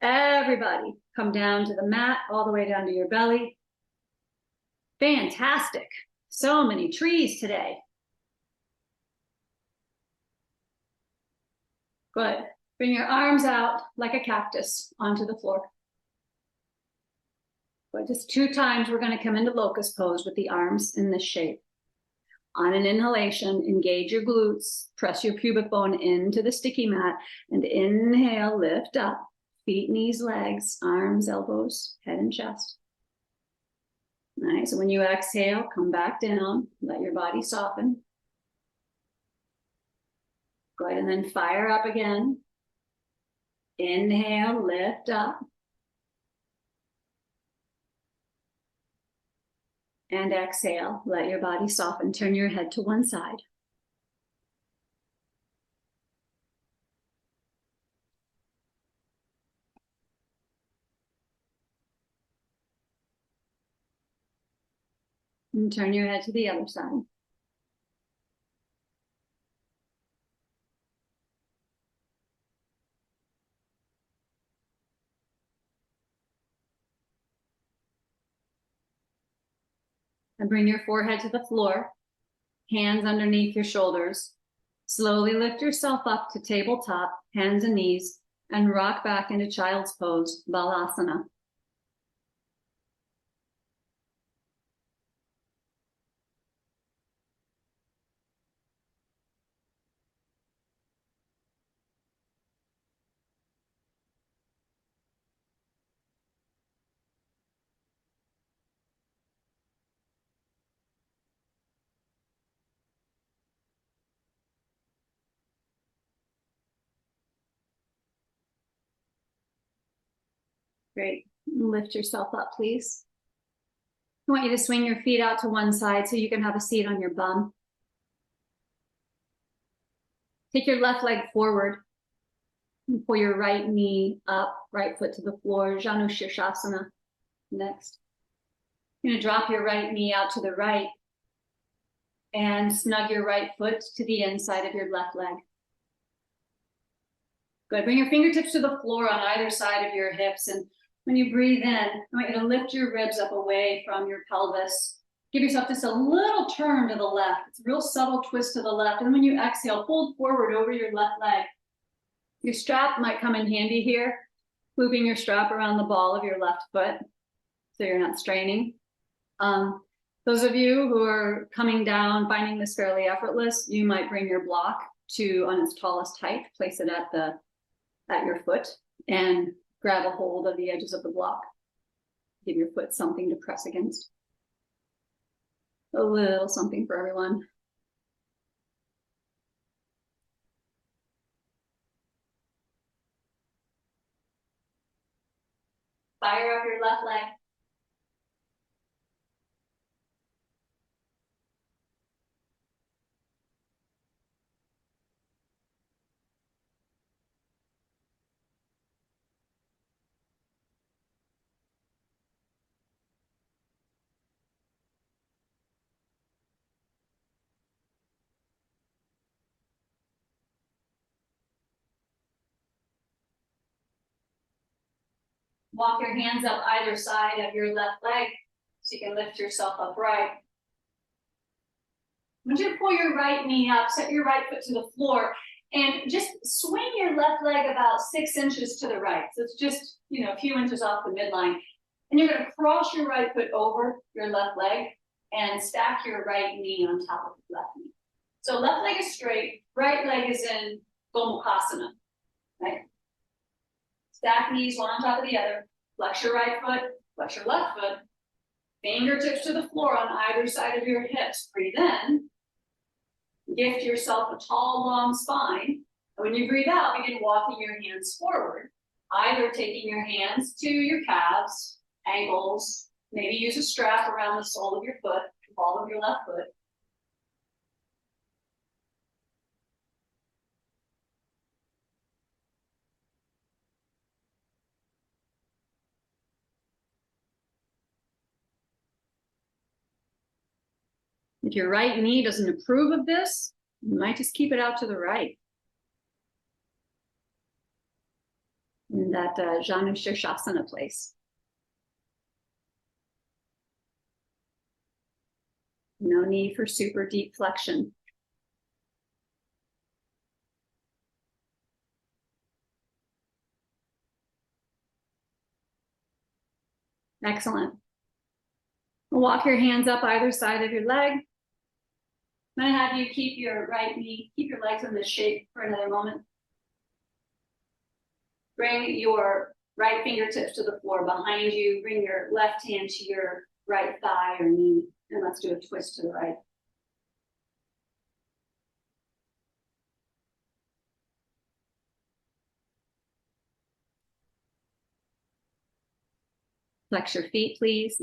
Everybody come down to the mat, all the way down to your belly. Fantastic. So many trees today. Good. Bring your arms out like a cactus onto the floor. But just 2 times we're going to come into locust pose with the arms in this shape. On an inhalation, engage your glutes, press your pubic bone into the sticky mat, and inhale, lift up, feet, knees, legs, arms, elbows, head and chest. Nice. So when you exhale, come back down, let your body soften. Go ahead and then fire up again. Inhale, lift up. And exhale, let your body soften. Turn your head to one side. And turn your head to the other side. And bring your forehead to the floor, hands underneath your shoulders. Slowly lift yourself up to tabletop, hands and knees, and rock back into child's pose, Balasana. Great. Lift yourself up, please. I want you to swing your feet out to one side so you can have a seat on your bum. Take your left leg forward. And pull your right knee up, right foot to the floor, Janu Shirshasana. Next. You're going to drop your right knee out to the right and snug your right foot to the inside of your left leg. Good. Bring your fingertips to the floor on either side of your hips. And when you breathe in, I want you to lift your ribs up away from your pelvis. Give yourself just a little turn to the left. It's a real subtle twist to the left. And when you exhale, fold forward over your left leg. Your strap might come in handy here, looping your strap around the ball of your left foot so you're not straining. Those of you who are coming down, finding this fairly effortless, you might bring your block to on its tallest height, place it at your foot, and grab a hold of the edges of the block. Give your foot something to press against. A little something for everyone. Fire up your left leg. Walk your hands up either side of your left leg so you can lift yourself upright. I want you to pull your right knee up, set your right foot to the floor, and just swing your left leg about 6 inches to the right. So it's just, a few inches off the midline. And you're going to cross your right foot over your left leg and stack your right knee on top of your left knee. So left leg is straight, right leg is in gomukhasana, right? Stack knees one on top of the other. Flex your right foot, flex your left foot. Fingertips to the floor on either side of your hips. Breathe in. Gift yourself a tall, long spine. And when you breathe out, begin walking your hands forward. Either taking your hands to your calves, ankles, maybe use a strap around the sole of your foot, the ball of your left foot. If your right knee doesn't approve of this, you might just keep it out to the right. In that vrksasana place. No need for super deep flexion. Excellent. Walk your hands up either side of your leg. I'm going to have you keep your right knee, keep your legs in this shape for another moment. Bring your right fingertips to the floor behind you. Bring your left hand to your right thigh or knee. And let's do a twist to the right. Flex your feet, please.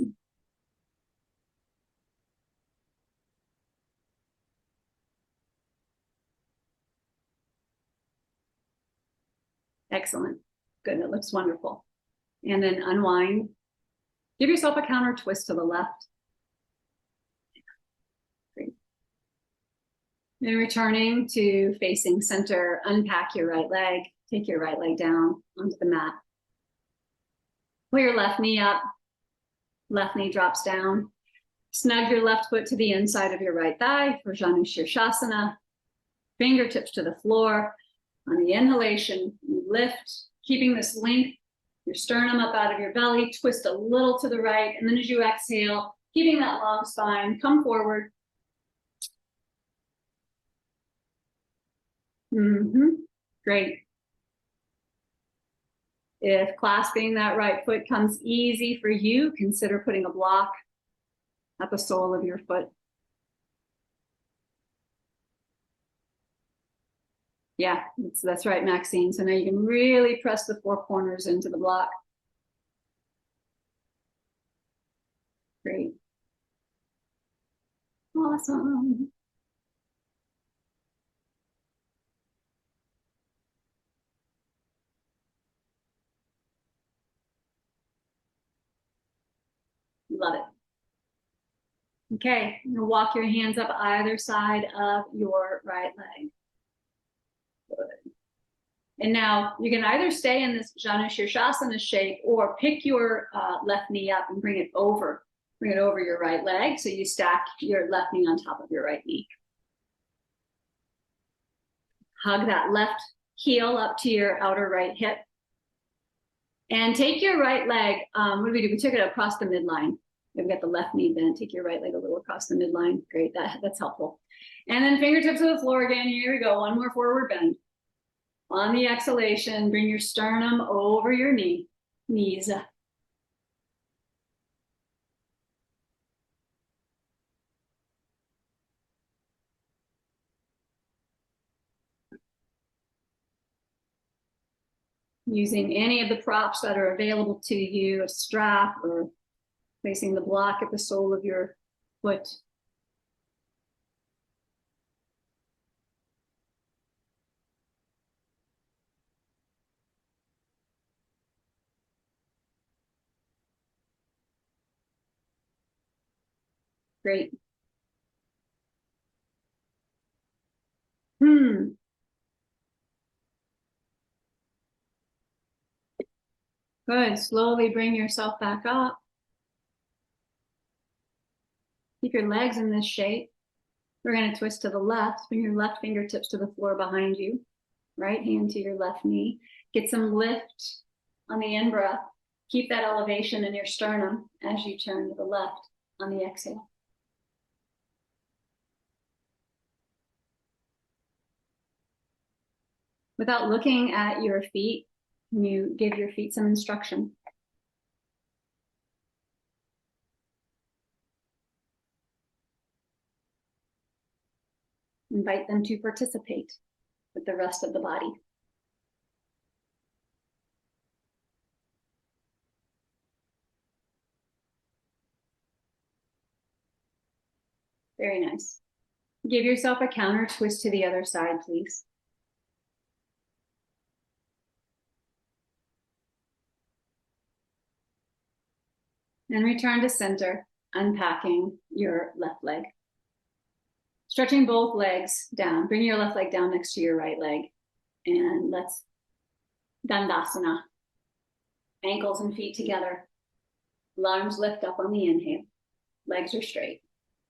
Excellent. Good. It looks wonderful. And then unwind. Give yourself a counter twist to the left. Great. Then returning to facing center, unpack your right leg. Take your right leg down onto the mat. Pull your left knee up. Left knee drops down. Snug your left foot to the inside of your right thigh for vrksasana. Fingertips to the floor. On the inhalation, you lift, keeping this length, your sternum up out of your belly, twist a little to the right, and then as you exhale, keeping that long spine, come forward. Great. If clasping that right foot comes easy for you, consider putting a block at the sole of your foot. Yeah, that's right, Maxine. So now you can really press the four corners into the block. Great. Awesome. Love it. Okay, you'll walk your hands up either side of your right leg. Good. And now you can either stay in this vrksasana shape or pick your left knee up and bring it over your right leg. So you stack your left knee on top of your right knee. Hug that left heel up to your outer right hip. And take your right leg, what do? We took it across the midline. We've got the left knee bent. Take your right leg a little across the midline. Great, that's helpful. And then fingertips to the floor again. Here we go, one more forward bend. On the exhalation, bring your sternum over your knees. Using any of the props that are available to you, a strap or placing the block at the sole of your foot. Great. Good. Slowly bring yourself back up. Keep your legs in this shape. We're going to twist to the left. Bring your left fingertips to the floor behind you. Right hand to your left knee. Get some lift on the in-breath. Keep that elevation in your sternum as you turn to the left on the exhale. Without looking at your feet, can you give your feet some instruction? Invite them to participate with the rest of the body. Very nice. Give yourself a counter twist to the other side, please. And return to center, unpacking your left leg. Stretching both legs down. Bring your left leg down next to your right leg. And let's Dandasana. Ankles and feet together. Arms lift up on the inhale. Legs are straight.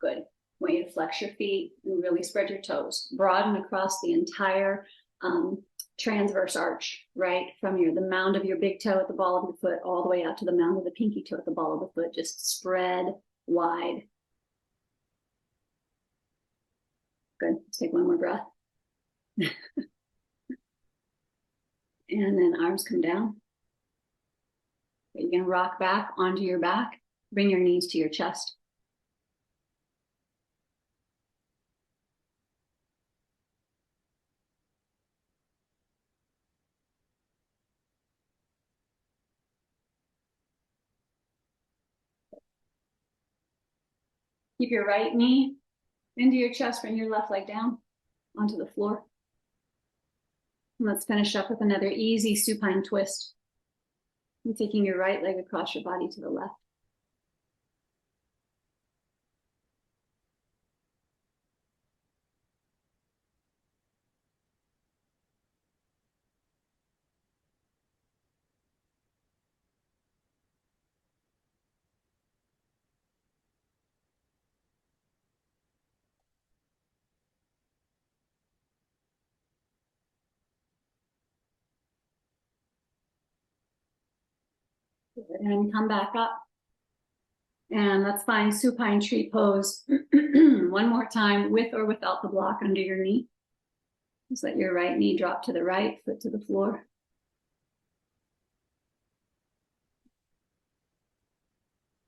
Good. I want you to flex your feet and really spread your toes. Broaden across the entire transverse arch, right? From the mound of your big toe at the ball of your foot all the way out to the mound of the pinky toe at the ball of the foot. Just spread wide. Good. Let's take one more breath. And then arms come down. You're going to rock back onto your back. Bring your knees to your chest. Keep your right knee into your chest. Bring your left leg down onto the floor. And let's finish up with another easy supine twist. And taking your right leg across your body to the left. And come back up. And let's find supine tree pose one more time with or without the block under your knee. Just let your right knee drop to the right, foot to the floor.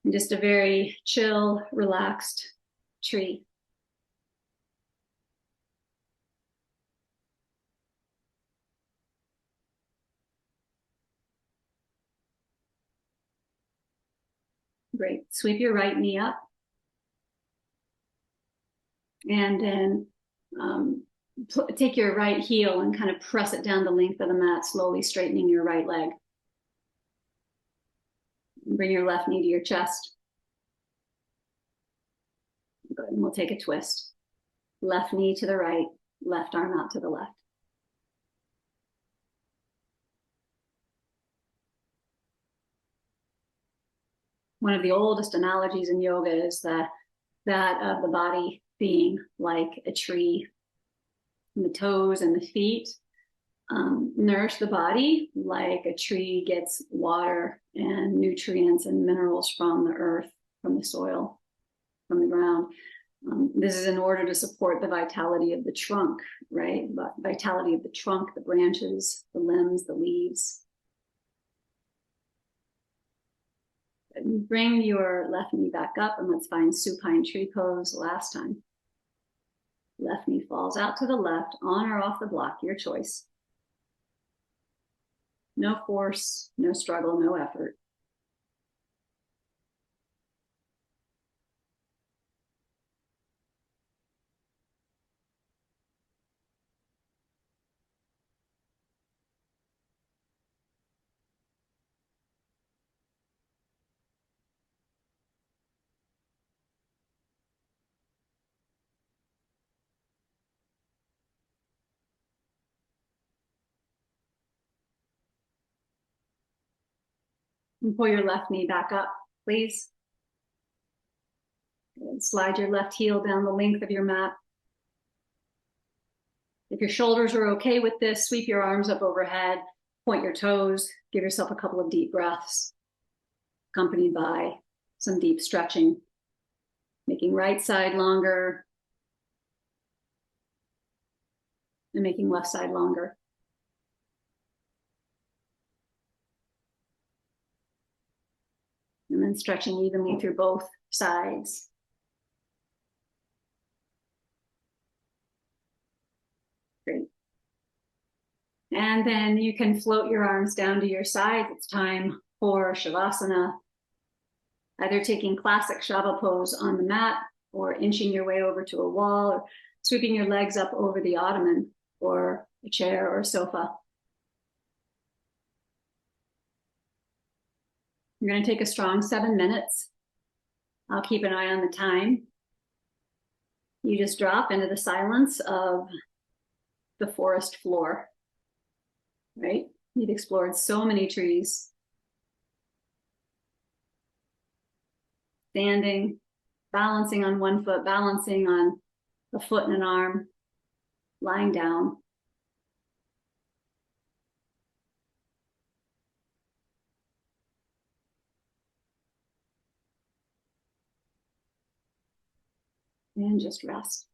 And just a very chill, relaxed tree. Great. Sweep your right knee up. And then take your right heel and kind of press it down the length of the mat, slowly straightening your right leg. Bring your left knee to your chest. Good. And we'll take a twist. Left knee to the right, left arm out to the left. One of the oldest analogies in yoga is that of the body being like a tree. And the toes and the feet nourish the body like a tree gets water and nutrients and minerals from the earth, from the soil, from the ground. This is in order to support the vitality of the trunk, right? But vitality of the trunk, the branches, the limbs, the leaves. Bring your left knee back up and let's find supine tree pose last time. Left knee falls out to the left, on or off the block, your choice. No force, no struggle, no effort. And pull your left knee back up, please. And slide your left heel down the length of your mat. If your shoulders are okay with this, sweep your arms up overhead, point your toes, give yourself a couple of deep breaths, accompanied by some deep stretching, making right side longer and making left side longer. And then stretching evenly through both sides. Great. And then you can float your arms down to your sides. It's time for Shavasana. Either taking classic Shava pose on the mat or inching your way over to a wall or sweeping your legs up over the ottoman or a chair or a sofa. You're going to take a strong 7 minutes. I'll keep an eye on the time. You just drop into the silence of the forest floor, right? You've explored so many trees. Standing, balancing on one foot, balancing on a foot and an arm, lying down. And just rest.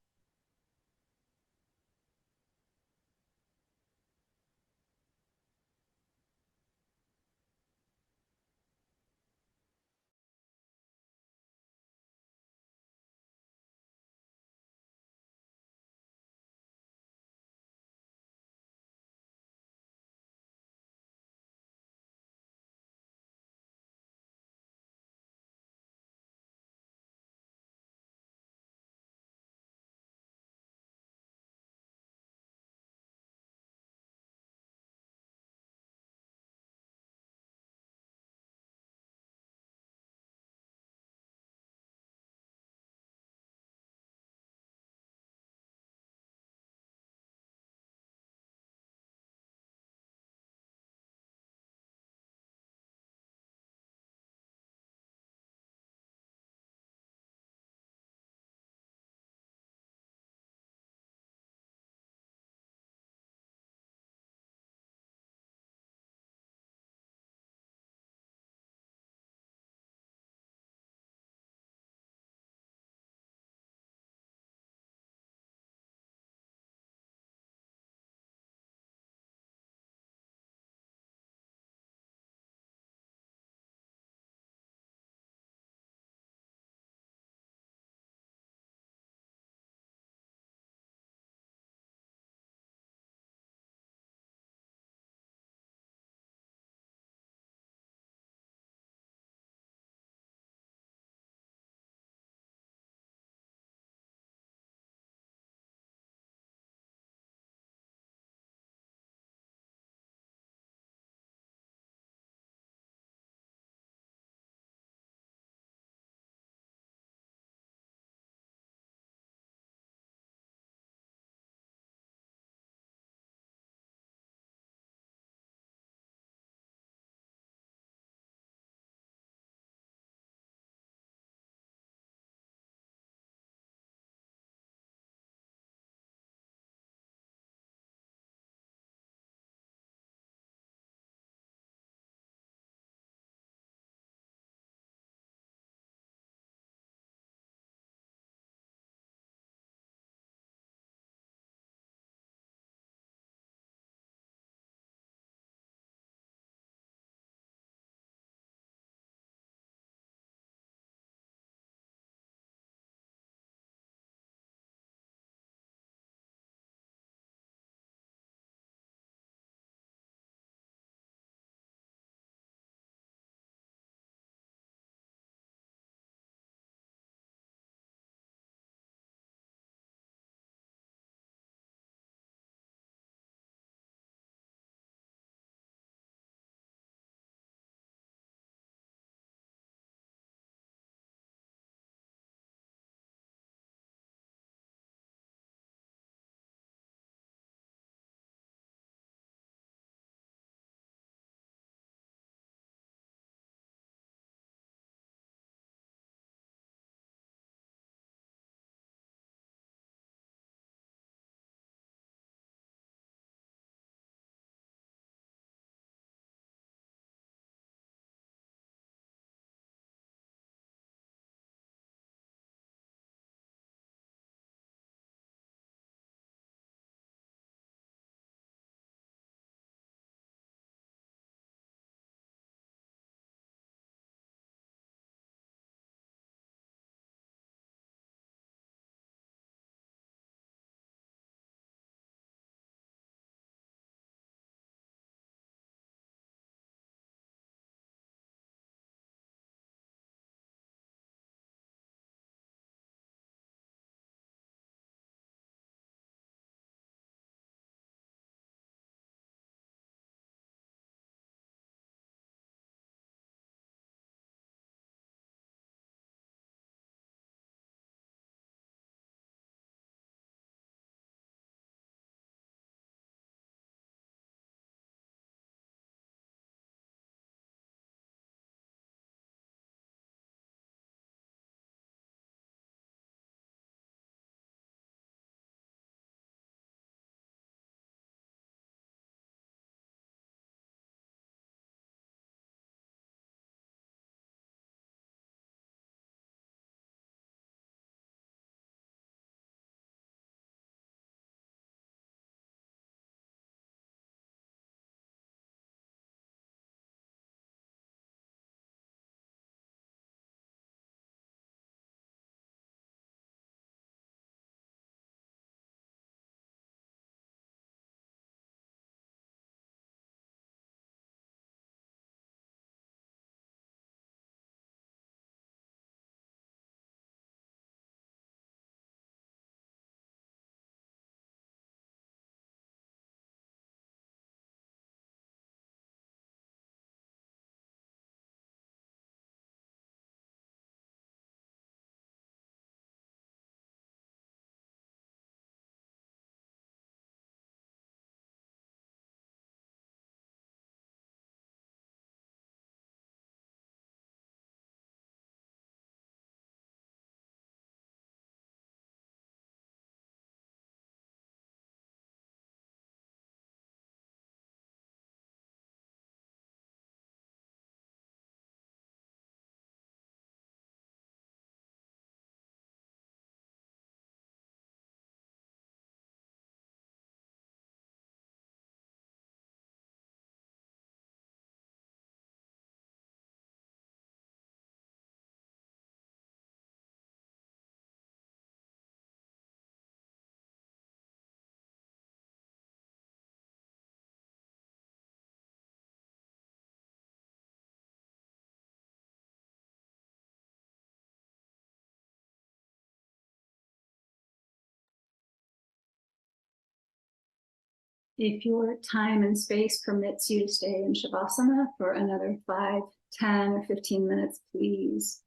If your time and space permits you to stay in Shavasana for another 5, 10, or 15 minutes, please,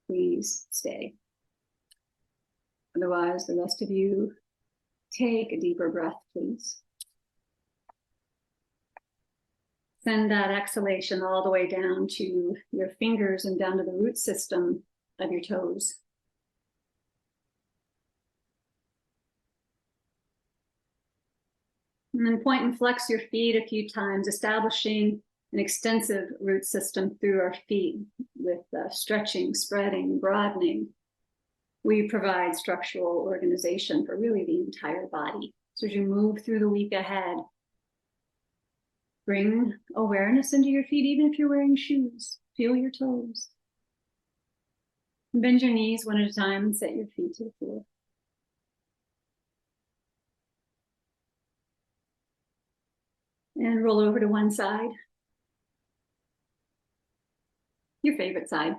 please stay. Otherwise, the rest of you, take a deeper breath, please. Send that exhalation all the way down to your fingers and down to the root system of your toes. And then point and flex your feet a few times, establishing an extensive root system through our feet with stretching, spreading, broadening. We provide structural organization for really the entire body. So as you move through the week ahead, bring awareness into your feet, even if you're wearing shoes. Feel your toes. Bend your knees one at a time and set your feet to the floor. And roll over to one side. Your favorite side.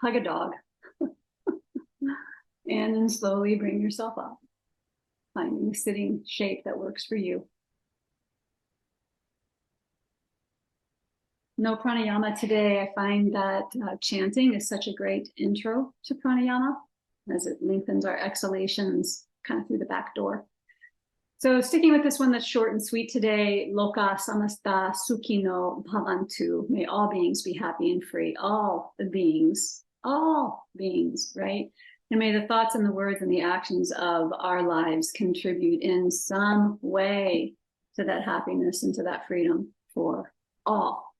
Hug a dog. And then slowly bring yourself up, finding a sitting shape that works for you. No pranayama today. I find that chanting is such a great intro to pranayama, as it lengthens our exhalations kind of through the back door. So sticking with this one that's short and sweet today, Loka samasta sukhino bhavantu. May all beings be happy and free. All beings, right? And may the thoughts and the words and the actions of our lives contribute in some way to that happiness and to that freedom for all,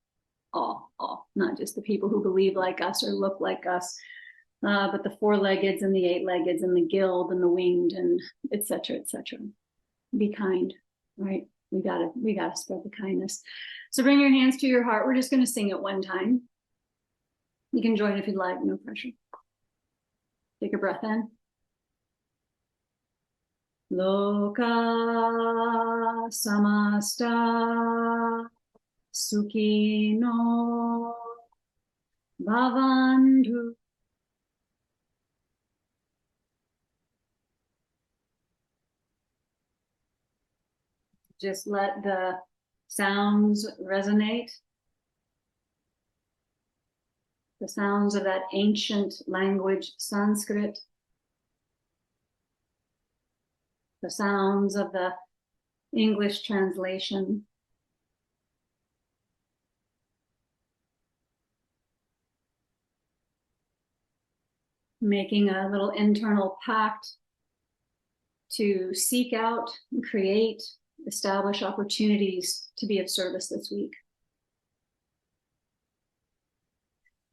not just the people who believe like us or look like us, but the four-leggeds and the eight-leggeds and the gilled and the winged and et cetera, et cetera. Be kind, right? We gotta spread the kindness. So bring your hands to your heart. We're just going to sing it one time. You can join if you'd like, no pressure. Take a breath in. Loka samasta sukhino bhavantu. Just let the sounds resonate. The sounds of that ancient language, Sanskrit. The sounds of the English translation. Making a little internal pact to seek out, create, establish opportunities to be of service this week.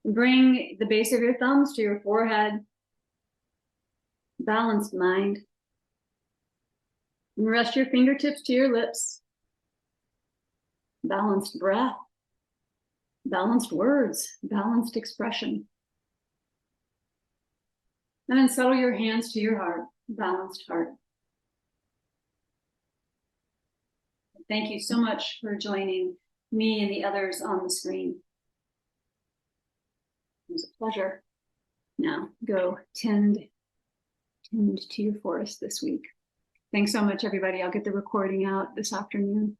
Bring the base of your thumbs to your forehead. Balanced mind. And rest your fingertips to your lips. Balanced breath. Balanced words. Balanced expression. And then settle your hands to your heart. Balanced heart. Thank you so much for joining me and the others on the screen. It was a pleasure. Now go tend to your forest this week. Thanks so much, everybody. I'll get the recording out this afternoon.